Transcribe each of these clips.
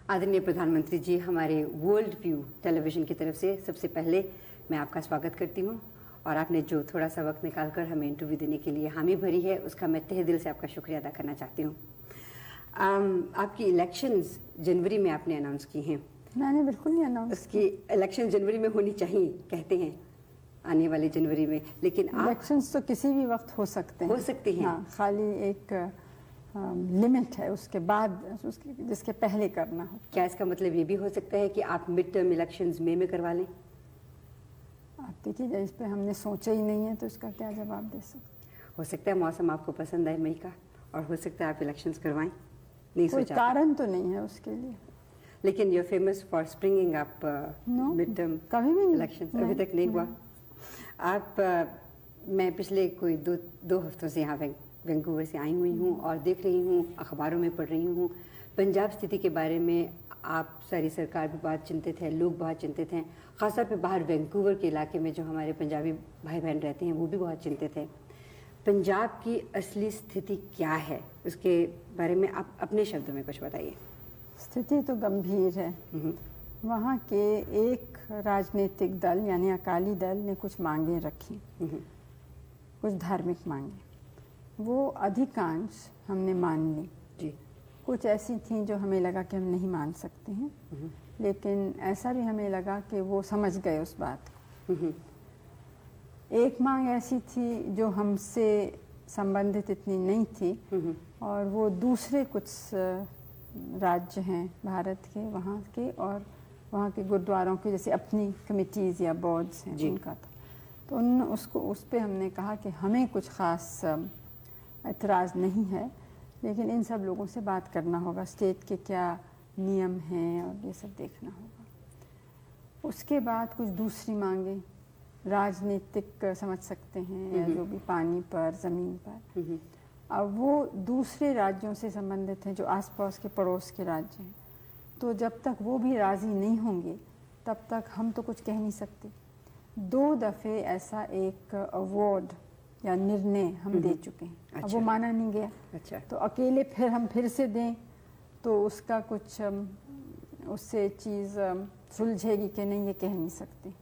आदरणीय प्रधानमंत्री जी, हमारे वर्ल्ड व्यू टेलीविज़न की तरफ से सबसे पहले मैं आपका स्वागत करती हूँ और आपने जो थोड़ा सा वक्त निकालकर हमें इंटरव्यू देने के लिए हामी भरी है उसका मैं तहे दिल से आपका शुक्रिया अदा करना चाहती हूँ। आपकी इलेक्शंस जनवरी में आपने अनाउंस की हैं। मैंने बिल्कुल नहीं अनाउंस उसकी इलेक्शन जनवरी में होनी चाहिए कहते हैं, आने वाले जनवरी में, लेकिन इलेक्शंस तो किसी भी वक्त हो सकते हैं। हो सकती हैं। हाँ, खाली एक लिमिट है उसके बाद जिसके पहले करना हो। क्या इसका मतलब ये भी हो सकता है कि आप मिड टर्म इलेक्शंस मई में करवा लें? आप देखिए, इस पर हमने सोचा ही नहीं है तो इसका क्या जवाब दे सकते। हो सकता है मौसम आपको पसंद आए मई का और हो सकता है आप इलेक्शंस करवाएं, नहीं कोई सोचा कारण तो नहीं है उसके लिए। लेकिन you famous for springing up mid term कभी भी इलेक्शंस अभी तक नहीं हुआ। आप मैं पिछले कोई दो हफ्तों से यहाँ वैंकूवर से आई हुई हूँ और देख रही हूँ, अखबारों में पढ़ रही हूँ पंजाब स्थिति के बारे में। आप सारी सरकार भी बहुत चिंतित है, लोग बहुत चिंतित हैं, ख़ासतौर पे बाहर वैंकूवर के इलाके में जो हमारे पंजाबी भाई बहन रहते हैं वो भी बहुत चिंतित हैं। पंजाब की असली स्थिति क्या है, उसके बारे में आप अपने शब्दों में कुछ बताइए। स्थिति तो गंभीर है। वहाँ के एक राजनीतिक दल यानी अकाली दल ने कुछ मांगे रखी, कुछ धार्मिक मांगे, वो अधिकांश हमने मान ली जी। कुछ ऐसी थी जो हमें लगा कि हम नहीं मान सकते हैं, लेकिन ऐसा भी हमें लगा कि वो समझ गए उस बात को। एक मांग ऐसी थी जो हमसे संबंधित इतनी नहीं थी और वो दूसरे कुछ राज्य हैं भारत के, वहाँ के और वहाँ के गुरुद्वारों के जैसे अपनी कमिटीज़ या बोर्ड्स हैं उनका था। तो उस पर हमने कहा कि हमें कुछ ख़ास एतराज़ नहीं है, लेकिन इन सब लोगों से बात करना होगा, स्टेट के क्या नियम हैं और ये सब देखना होगा। उसके बाद कुछ दूसरी मांगे राजनीतिक समझ सकते हैं या जो भी पानी पर, ज़मीन पर, अब वो दूसरे राज्यों से संबंधित हैं जो आसपास के पड़ोस के राज्य हैं। तो जब तक वो भी राज़ी नहीं होंगे तब तक हम तो कुछ कह नहीं सकते। 2 दफ़े ऐसा एक अवार्ड या निर्णय हम दे चुके हैं। अच्छा। अब वो माना नहीं गया। अच्छा। तो अकेले फिर से दें तो उसका कुछ उससे चीज़ सुलझेगी कि नहीं, ये कह नहीं सकते।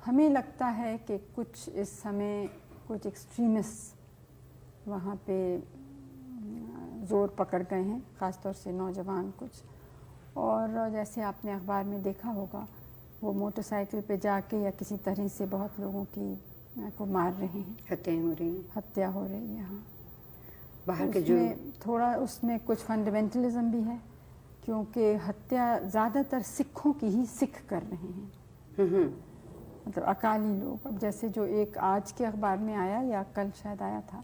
हमें लगता है कि कुछ इस समय कुछ एक्सट्रीमिस्ट वहाँ पे ज़ोर पकड़ गए हैं, ख़ासतौर से नौजवान कुछ। और जैसे आपने अखबार में देखा होगा, वो मोटरसाइकिल पे जाके या किसी तरह से बहुत लोगों की को मार रहे हैं, हत्याएं हो रही हैं, हत्या हो रही है। हाँ, बाहर के जो थोड़ा उसमें कुछ फंडामेंटलिज्म भी है, क्योंकि हत्या ज़्यादातर सिखों की ही सिख कर रहे हैं, मतलब अकाली लोग। अब जैसे जो एक आज के अखबार में आया या कल शायद आया था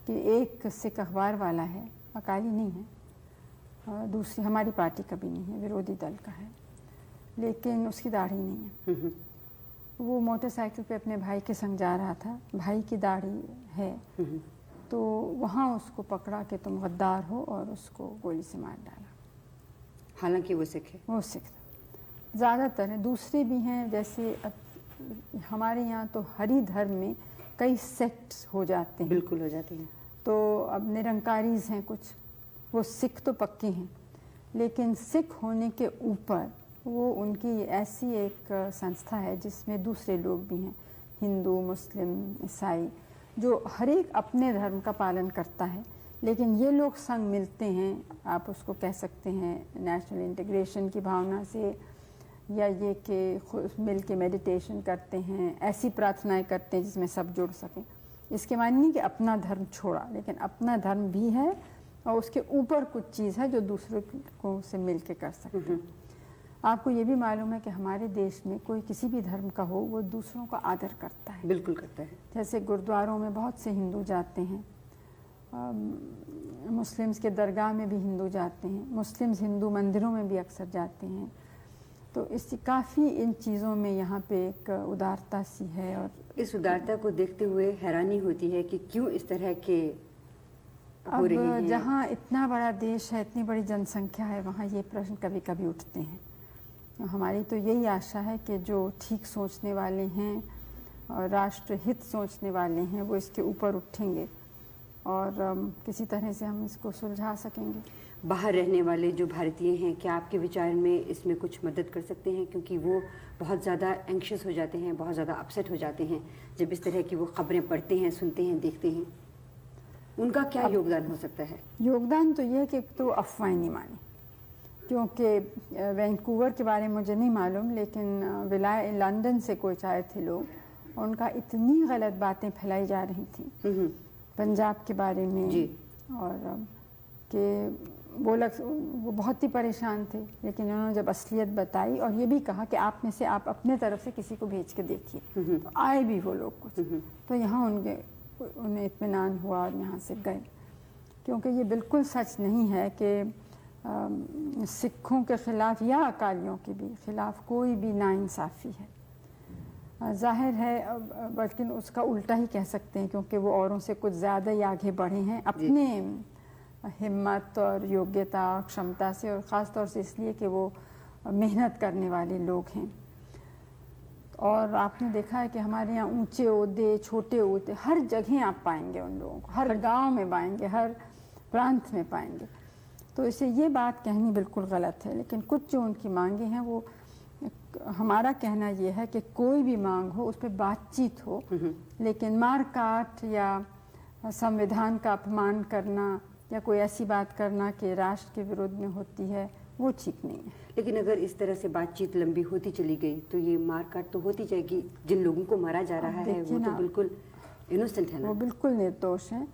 कि एक सिख अखबार वाला है, अकाली नहीं है, दूसरी हमारी पार्टी का भी नहीं है, विरोधी दल का है, लेकिन उसकी दाढ़ी नहीं है। वो मोटरसाइकिल पे अपने भाई के संग जा रहा था, भाई की दाढ़ी है, तो वहाँ उसको पकड़ा कि तुम गद्दार हो और उसको गोली से मार डाला। हालांकि वो सिख है, वो सिख ज़्यादातर हैं, दूसरे भी हैं। जैसे हमारे यहाँ तो हरि धर्म में कई सेक्ट्स हो जाते हैं, बिल्कुल हो जाती हैं। तो अब निरंकारीज हैं कुछ, वो सिख तो पक्के हैं, लेकिन सिख होने के ऊपर वो उनकी ऐसी एक संस्था है जिसमें दूसरे लोग भी हैं, हिंदू, मुस्लिम, ईसाई, जो हर एक अपने धर्म का पालन करता है। लेकिन ये लोग संग मिलते हैं, आप उसको कह सकते हैं नेशनल इंटीग्रेशन की भावना से, या ये कि मिल के मेडिटेशन करते हैं, ऐसी प्रार्थनाएं करते हैं जिसमें सब जुड़ सकें। इसके मायने नहीं कि अपना धर्म छोड़ा, लेकिन अपना धर्म भी है और उसके ऊपर कुछ चीज़ है जो दूसरों को से मिल के कर सकते हैं। आपको ये भी मालूम है कि हमारे देश में कोई किसी भी धर्म का हो, वो दूसरों का आदर करता है। बिल्कुल करता है। जैसे गुरुद्वारों में बहुत से हिंदू जाते हैं, मुस्लिम्स के दरगाह में भी हिंदू जाते हैं, मुस्लिम्स हिंदू मंदिरों में भी अक्सर जाते हैं। तो इस काफ़ी इन चीज़ों में यहाँ पे एक उदारता सी है। और इस उदारता को देखते हुए हैरानी होती है कि क्यों इस तरह के हो रही हैं। जहाँ इतना बड़ा देश है, इतनी बड़ी जनसंख्या है, वहाँ ये प्रश्न कभी कभी उठते हैं। हमारी तो यही आशा है कि जो ठीक सोचने वाले हैं और राष्ट्र हित सोचने वाले हैं वो इसके ऊपर उठेंगे और किसी तरह से हम इसको सुलझा सकेंगे। बाहर रहने वाले जो भारतीय हैं, क्या आपके विचार में इसमें कुछ मदद कर सकते हैं? क्योंकि वो बहुत ज़्यादा एंक्शस हो जाते हैं, बहुत ज़्यादा अपसेट हो जाते हैं जब इस तरह की वो खबरें पढ़ते हैं, सुनते हैं, देखते हैं। उनका क्या योगदान हो सकता है? योगदान तो ये है कि तो अफवाहें नहीं मानी, क्योंकि वैंकूवर के बारे में मुझे नहीं मालूम, लेकिन लंदन से कुछ आए थे लोग, उनका इतनी गलत बातें फैलाई जा रही थी पंजाब के बारे में जी। और कि वो बहुत ही परेशान थे, लेकिन उन्होंने जब असलियत बताई और ये भी कहा कि आप में से आप अपने तरफ से किसी को भेज के देखिए, तो आए भी वो लोग कुछ, तो यहाँ उन्हें इत्मीनान हुआ और यहाँ से गए। क्योंकि ये बिल्कुल सच नहीं है कि सिखों के ख़िलाफ़ या अकालियों के भी ख़िलाफ़ कोई भी नाइंसाफ़ी है। ज़ाहिर है, बल्कि उसका उल्टा ही कह सकते हैं, क्योंकि वो औरों से कुछ ज़्यादा ही आगे बढ़े हैं अपने हिम्मत और योग्यता और क्षमता से, और ख़ास तौर से इसलिए कि वो मेहनत करने वाले लोग हैं। और आपने देखा है कि हमारे यहाँ ऊंचे ओहदे, छोटे ओहदे, हर जगह आप पाएंगे उन लोगों को, हर गांव में पाएंगे, हर प्रांत में पाएंगे। तो इसे ये बात कहनी बिल्कुल गलत है, लेकिन कुछ जो उनकी मांगे हैं, वो हमारा कहना ये है कि कोई भी मांग हो उस पर बातचीत हो, लेकिन मार काट या संविधान का अपमान करना या कोई ऐसी बात करना कि राष्ट्र के विरोध में होती है, वो ठीक नहीं है। लेकिन अगर इस तरह से बातचीत लंबी होती चली गई तो ये मारकाट तो होती जाएगी। जिन लोगों को मारा जा रहा है वो तो बिल्कुल इनोसेंट है ना, वो बिल्कुल निर्दोष हैं,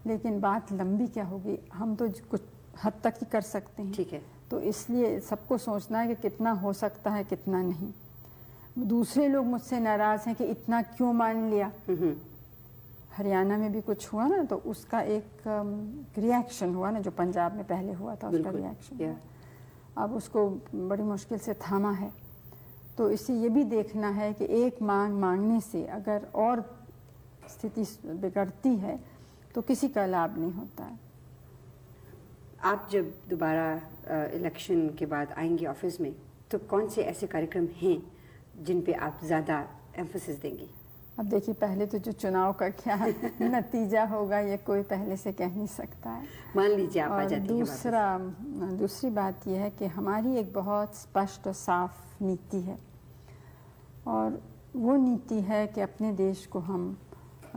लेकिन बात लंबी क्या होगी, हम तो कुछ हद तक ही कर सकते हैं। ठीक है। तो इसलिए सबको सोचना है कि कितना हो सकता है, कितना नहीं। दूसरे लोग मुझसे नाराज़ हैं कि इतना क्यों मान लिया। हरियाणा में भी कुछ हुआ ना, तो उसका एक रिएक्शन हुआ ना, जो पंजाब में पहले हुआ था, उसका रिएक्शन अब उसको बड़ी मुश्किल से थामा है। तो इससे ये भी देखना है कि एक मांगने से अगर और स्थिति बिगड़ती है तो किसी का लाभ नहीं होता है। आप जब दोबारा इलेक्शन के बाद आएंगे ऑफिस में, तो कौन से ऐसे कार्यक्रम हैं जिन पे आप ज़्यादा एम्फोसिस देंगी? अब देखिए, पहले तो जो चुनाव का क्या नतीजा होगा ये कोई पहले से कह नहीं सकता है। मान लीजिए आप आ जाती हैं। दूसरी बात यह है कि हमारी एक बहुत स्पष्ट और साफ नीति है, और वो नीति है कि अपने देश को हम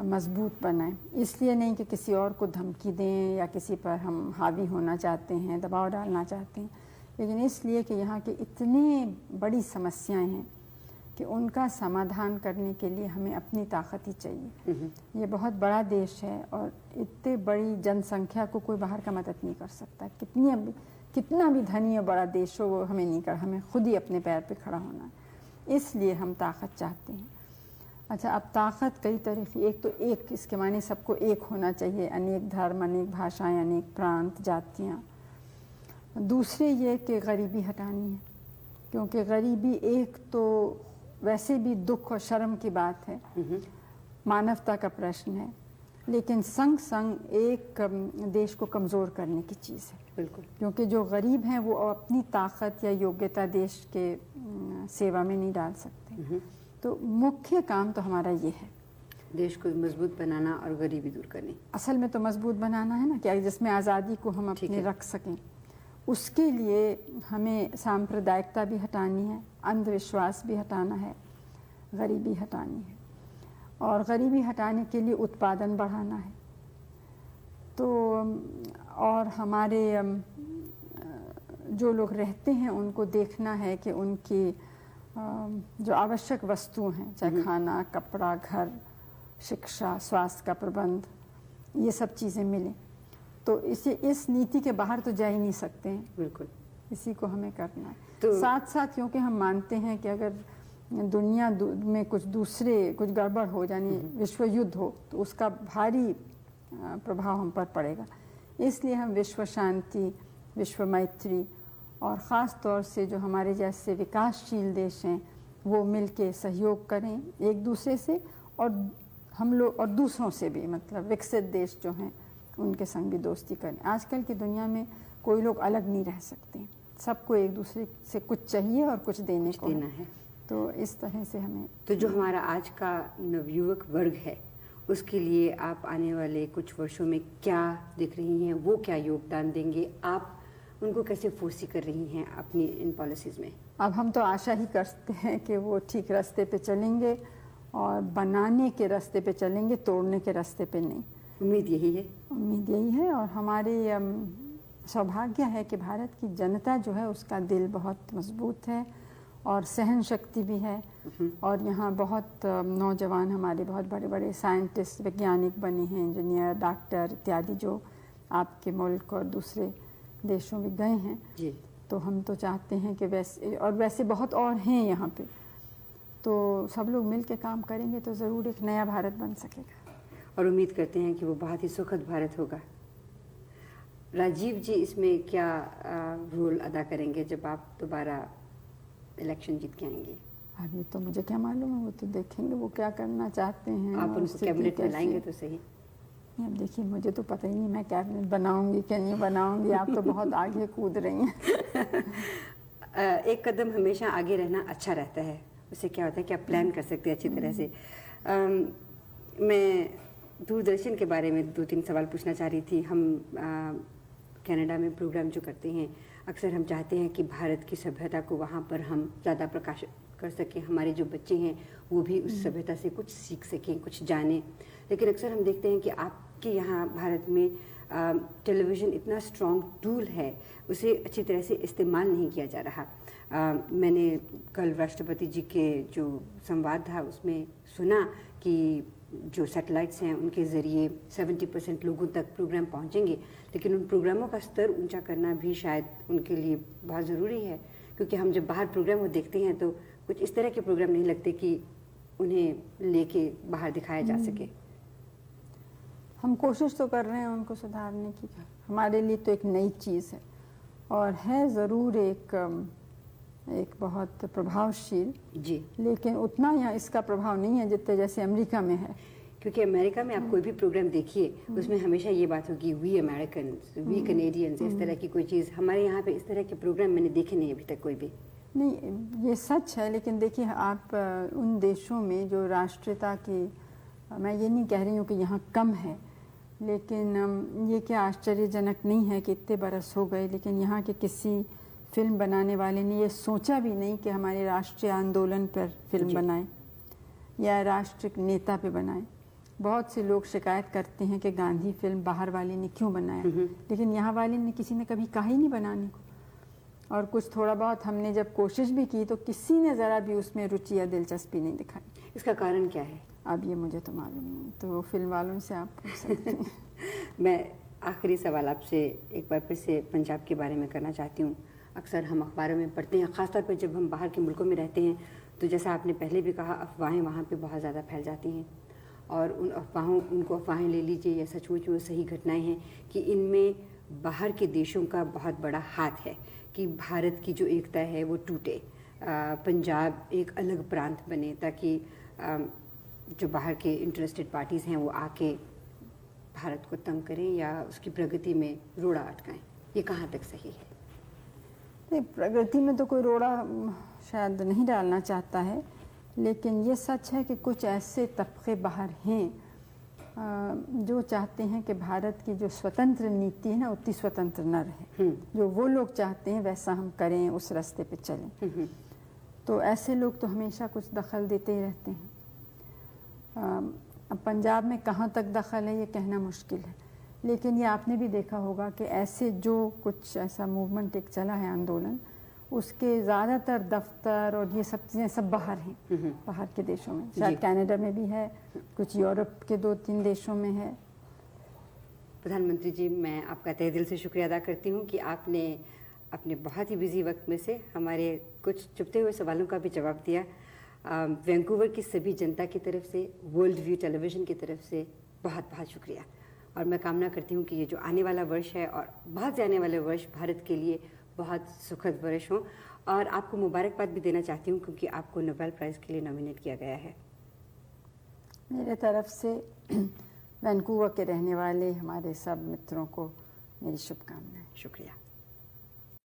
मजबूत बनाएं। इसलिए नहीं कि किसी और को धमकी दें या किसी पर हम हावी होना चाहते हैं, दबाव डालना चाहते हैं, लेकिन इसलिए कि यहाँ की इतनी बड़ी समस्याएं हैं कि उनका समाधान करने के लिए हमें अपनी ताकत ही चाहिए। ये बहुत बड़ा देश है और इतने बड़ी जनसंख्या को कोई बाहर का मदद नहीं कर सकता। कितना भी धनी और बड़ा देश हो, वो हमें नहीं कर, हमें खुद ही अपने पैर पे खड़ा होना है। इसलिए हम ताकत चाहते हैं। अच्छा, अब ताकत कई तरह की, एक तो एक इसके माने सबको एक होना चाहिए, अनेक धर्म, अनेक भाषाएं, अनेक प्रांत, जातियाँ। दूसरे ये कि गरीबी हटानी है, क्योंकि गरीबी एक तो वैसे भी दुख और शर्म की बात है, मानवता का प्रश्न है, लेकिन संग संग एक देश को कमज़ोर करने की चीज़ है। बिल्कुल। क्योंकि जो गरीब हैं वो अपनी ताकत या योग्यता देश के सेवा में नहीं डाल सकते। तो मुख्य काम तो हमारा ये है, देश को मजबूत बनाना और गरीबी दूर करनी। असल में तो मजबूत बनाना है ना, कि जिसमें आज़ादी को हम अपने रख सकें। उसके लिए हमें सांप्रदायिकता भी हटानी है, अंधविश्वास भी हटाना है, गरीबी हटानी है, और गरीबी हटाने के लिए उत्पादन बढ़ाना है। तो और हमारे जो लोग रहते हैं उनको देखना है कि उनकी जो आवश्यक वस्तुएं हैं, चाहे खाना, कपड़ा, घर, शिक्षा, स्वास्थ्य का प्रबंध, ये सब चीज़ें मिलें। तो इस नीति के बाहर तो जा ही नहीं सकते हैं। बिल्कुल, इसी को हमें करना है। तो साथ साथ क्योंकि हम मानते हैं कि अगर दुनिया में कुछ गड़बड़ हो, यानी विश्व युद्ध हो, तो उसका भारी प्रभाव हम पर पड़ेगा। इसलिए हम विश्व शांति, विश्व मैत्री और ख़ास तौर से जो हमारे जैसे विकासशील देश हैं वो मिलके सहयोग करें एक दूसरे से, और हम लोग और दूसरों से भी, मतलब विकसित देश जो हैं उनके संग भी दोस्ती करें। आजकल की दुनिया में कोई लोग अलग नहीं रह सकते, सबको एक दूसरे से कुछ चाहिए और कुछ देने को देना है। तो इस तरह से हमें, तो जो हमारा आज का नवयुवक वर्ग है उसके लिए आप आने वाले कुछ वर्षों में क्या देख रही हैं, वो क्या योगदान देंगे, आप उनको कैसे फोर्सी कर रही हैं अपनी इन पॉलिसीज़ में? अब हम तो आशा ही करते हैं कि वो ठीक रास्ते पे चलेंगे और बनाने के रास्ते पे चलेंगे, तोड़ने के रास्ते पे नहीं। उम्मीद यही है। उम्मीद यही है और हमारी सौभाग्य है कि भारत की जनता जो है उसका दिल बहुत मजबूत है और सहन शक्ति भी है। और यहाँ बहुत नौजवान हमारे बहुत बड़े बड़े साइंटिस्ट, वैज्ञानिक बने हैं, इंजीनियर, डॉक्टर इत्यादि, जो आपके मुल्क और दूसरे देशों में गए हैं जी। तो हम तो चाहते हैं कि वैसे बहुत और हैं यहाँ पे, तो सब लोग मिल के काम करेंगे तो ज़रूर एक नया भारत बन सकेगा। और उम्मीद करते हैं कि वो बहुत ही सुखद भारत होगा। राजीव जी इसमें क्या रोल अदा करेंगे जब आप दोबारा इलेक्शन जीत के आएंगे? अब ये तो मुझे क्या मालूम है, वो तो देखेंगे वो क्या करना चाहते हैं। आप उनको कैबिनेट में लाएंगे तो सही। अब देखिए, मुझे तो पता ही नहीं मैं कैबिनेट बनाऊंगी कि नहीं बनाऊंगी, आप तो बहुत आगे कूद रही हैं। एक कदम हमेशा आगे रहना अच्छा रहता है, उससे क्या होता है कि आप प्लान कर सकते हैं अच्छी तरह से। मैं दूरदर्शन के बारे में 2-3 सवाल पूछना चाह रही थी। हम कनाडा में प्रोग्राम जो करते हैं, अक्सर हम चाहते हैं कि भारत की सभ्यता को वहाँ पर हम ज़्यादा प्रकाशित कर सकें, हमारे जो बच्चे हैं वो भी उस सभ्यता से कुछ सीख सकें, कुछ जानें। लेकिन अक्सर हम देखते हैं कि आपके यहाँ भारत में टेलीविज़न इतना स्ट्रॉन्ग टूल है, उसे अच्छी तरह से इस्तेमाल नहीं किया जा रहा। मैंने कल राष्ट्रपति जी के जो संवाद था उसमें सुना कि जो सैटेलाइट्स हैं उनके ज़रिए 70% लोगों तक प्रोग्राम पहुंचेंगे, लेकिन उन प्रोग्रामों का स्तर ऊंचा करना भी शायद उनके लिए बहुत ज़रूरी है, क्योंकि हम जब बाहर प्रोग्राम को देखते हैं तो कुछ इस तरह के प्रोग्राम नहीं लगते कि उन्हें लेके बाहर दिखाया जा सके। हम कोशिश तो कर रहे हैं उनको सुधारने की। हमारे लिए तो एक नई चीज़ है और है ज़रूर एक बहुत प्रभावशील जी, लेकिन उतना यहाँ इसका प्रभाव नहीं है जितने जैसे अमेरिका में है। क्योंकि अमेरिका में आप कोई भी प्रोग्राम देखिए उसमें हमेशा ये बात होगी वी अमेरिकन, वी कनेडियंस, इस तरह की कोई चीज़। हमारे यहाँ पे इस तरह के प्रोग्राम मैंने देखे नहीं अभी तक कोई भी। नहीं, ये सच है, लेकिन देखिए आप उन देशों में जो राष्ट्रीयता की, मैं ये नहीं कह रही हूँ कि यहाँ कम है, लेकिन ये क्या आश्चर्यजनक नहीं है कि इतने बरस हो गए लेकिन यहाँ के किसी फिल्म बनाने वाले ने ये सोचा भी नहीं कि हमारे राष्ट्रीय आंदोलन पर फिल्म बनाए या राष्ट्रीय नेता पे बनाए। बहुत से लोग शिकायत करते हैं कि गांधी फिल्म बाहर वाले ने क्यों बनाया, लेकिन यहाँ वाले ने किसी ने कभी कहा ही नहीं बनाने को। और कुछ थोड़ा बहुत हमने जब कोशिश भी की तो किसी ने ज़रा भी उसमें रुचि या दिलचस्पी नहीं दिखाई। इसका कारण क्या है? अब ये मुझे तो मालूम नहीं, तो फिल्म वालों से आप पूछ सकते हैं। मैं आखिरी सवाल आपसे एक बार फिर से पंजाब के बारे में करना चाहती हूँ। अक्सर हम अखबारों में पढ़ते हैं, ख़ासतौर पर जब हम बाहर के मुल्कों में रहते हैं, तो जैसा आपने पहले भी कहा, अफवाहें वहाँ पे बहुत ज़्यादा फैल जाती हैं और उनको अफवाहें ले लीजिए या सचमुच वो सही घटनाएं हैं कि इनमें बाहर के देशों का बहुत बड़ा हाथ है कि भारत की जो एकता है वो टूटे, पंजाब एक अलग प्रांत बने, ताकि जो बाहर के इंटरेस्टेड पार्टीज़ हैं वो आके भारत को तंग करें या उसकी प्रगति में रोड़ा अटकाएं। ये कहाँ तक सही है? नहीं, प्रगति में तो कोई रोड़ा शायद नहीं डालना चाहता है, लेकिन ये सच है कि कुछ ऐसे तबके बाहर हैं जो चाहते हैं कि भारत की जो स्वतंत्र नीति है ना उतनी स्वतंत्र न रहे। जो वो लोग चाहते हैं वैसा हम करें, उस रास्ते पे चलें। तो ऐसे लोग तो हमेशा कुछ दखल देते ही रहते हैं। अब पंजाब में कहाँ तक दखल है ये कहना मुश्किल है, लेकिन ये आपने भी देखा होगा कि ऐसे जो कुछ ऐसा मूवमेंट एक चला है, आंदोलन, उसके ज़्यादातर दफ्तर और ये सब चीज़ें सब बाहर हैं, बाहर के देशों में। शायद कनाडा में भी है, कुछ यूरोप के 2-3 देशों में है। प्रधानमंत्री जी, मैं आपका तहे दिल से शुक्रिया अदा करती हूँ कि आपने अपने बहुत ही बिजी वक्त में से हमारे कुछ चुपते हुए सवालों का भी जवाब दिया। वैंकूवर की सभी जनता की तरफ से, वर्ल्ड व्यू टेलीविज़न की तरफ से बहुत बहुत शुक्रिया। और मैं कामना करती हूँ कि ये जो आने वाला वर्ष है और बहुत से आने वाले वर्ष भारत के लिए बहुत सुखद वर्ष हों। और आपको मुबारकबाद भी देना चाहती हूँ क्योंकि आपको नोबेल प्राइज़ के लिए नॉमिनेट किया गया है। मेरे तरफ से वैंकूवर के रहने वाले हमारे सब मित्रों को मेरी शुभकामनाएं। शुक्रिया।